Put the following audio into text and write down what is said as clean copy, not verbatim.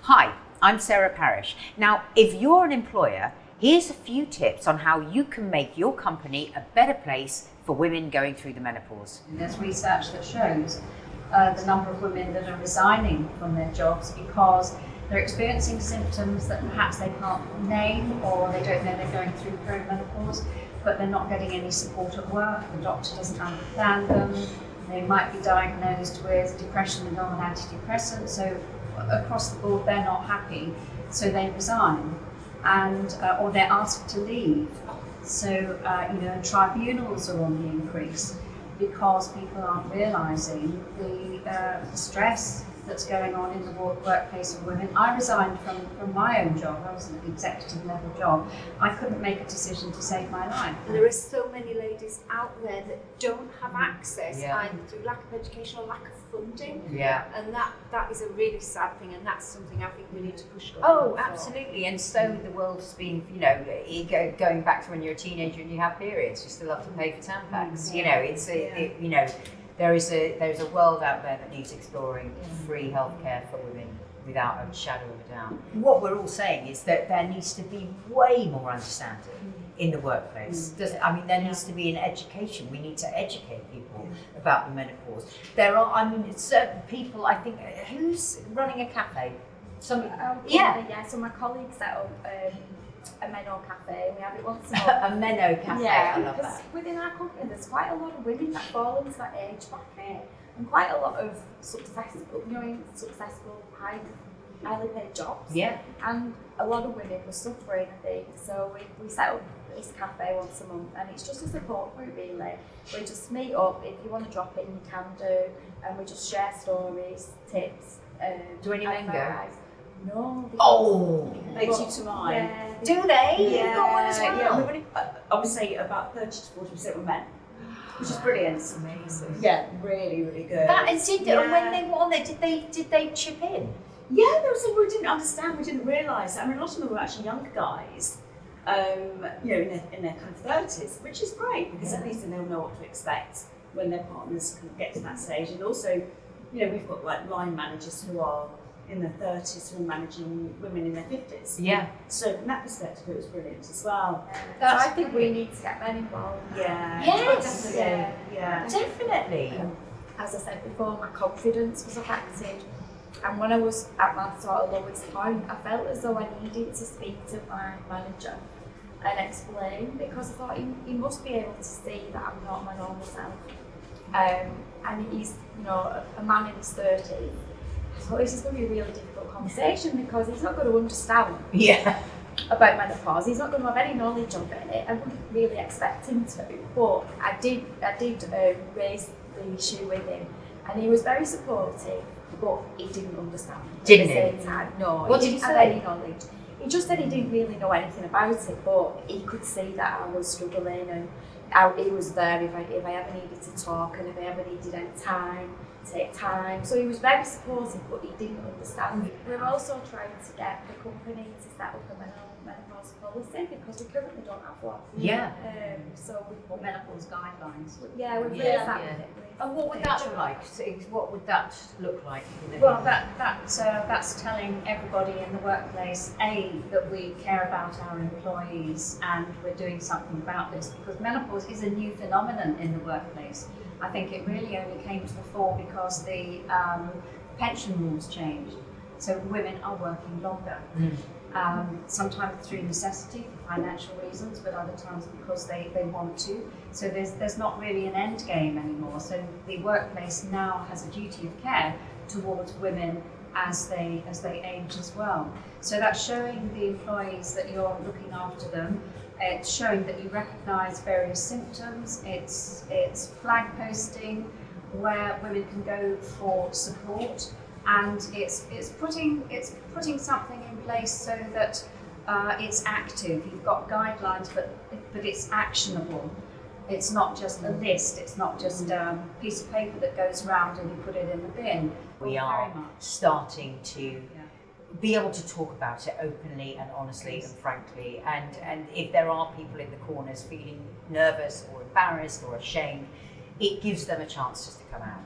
Hi, I'm Sarah Parish. Now, if you're an employer, here's a few tips on how you can make your company a better place for women going through the menopause. There's research that shows the number of women that are resigning from their jobs because they're experiencing symptoms that perhaps they can't name, or they don't know they're going through perimenopause, but they're not getting any support at work. The doctor doesn't understand them. They might be diagnosed with depression and on an antidepressant. So across the board, they're not happy. So they resign, and or they're asked to leave. So tribunals are on the increase because people aren't realising the stress that's going on in the workplace of women. I resigned from my own job. I was an executive level job. I couldn't make a decision to save my life. And there are so many ladies out there that don't have access, either through lack of education or lack of funding. Yeah. And that is a really sad thing, and that's something I think we need to push going Oh, forward. absolutely. And so the world's been, going back to when you're a teenager and you have periods, you still have to pay for Tampax. There's a world out there that needs exploring free healthcare for women without a shadow of a doubt. What we're all saying is that there needs to be way more understanding in the workplace. There needs to be an education. We need to educate people about the menopause. There are, certain people, I think, who's running a cafe? So my colleague set up a Menopause cafe, and we have it once a month. A Menopause cafe, I love because that. within our company there's quite a lot of women that fall into that age bracket, and quite a lot of successful, highly paid jobs. Yeah. And a lot of women were suffering, I think. So we set up this cafe once a month, and it's just a support group really. We just meet up. If you want to drop in, you can do, and we just share stories, tips. Do any men go? advice. No. They to mine. Yeah, Do they? Yeah, You've got one as well? yeah. We've only, I would say about 30 to 40% were men, which is brilliant. That's amazing. Yeah, really, really good. And when they were on there, did they chip in? Yeah, there was some we didn't understand, we didn't realise. A lot of them were actually younger guys, in their kind of 30s, which is great because at least then they'll know what to expect when their partners kind of get to that stage. And also, we've got like line managers who are in their 30s who are managing women in their 50s. Yeah. So from that perspective, it was brilliant as well. So I think we need to get men involved. Yeah. Yes. Definitely. Yeah. Definitely. As I said before, my confidence was affected, and when I was at my sort of lowest point, I felt as though I needed to speak to my manager and explain, because I thought he must be able to see that I'm not my normal self. And he's, a man in his 30s. So this is going to be a really difficult conversation because he's not going to understand about menopause. He's not going to have any knowledge of it. I wouldn't really expect him to, but I did raise the issue with him, and he was very supportive, but he didn't understand at the same time. No, What he did he didn't have say? any knowledge. He just said he didn't really know anything about it, but he could see that I was struggling, and he was there if I ever needed to talk, and if I ever needed any time. Take time. So he was very supportive, but he didn't understand. We're also trying to get the company to set up a menopause policy because we currently don't have one. Yeah. So we've Or menopause guidelines. we're really Yeah. sad with it. And what would that look like? What would that look like? Well, that's telling everybody in the workplace, that we care about our employees and we're doing something about this, because menopause is a new phenomenon in the workplace. I think it really only came to the fore because the pension rules changed. So women are working longer. Sometimes through necessity for financial reasons, but other times because they want to. So there's not really an end game anymore. So the workplace now has a duty of care towards women as they age as well. So that's showing the employees that you're looking after them. It's showing that you recognise various symptoms. It's flag posting where women can go for support, and it's putting something in place so that it's active. You've got guidelines, but it's actionable. It's not just a list. It's not just a piece of paper that goes around and you put it in the bin. We are starting to be able to talk about it openly and honestly and frankly, and if there are people in the corners feeling nervous or embarrassed or ashamed, it gives them a chance just to come out,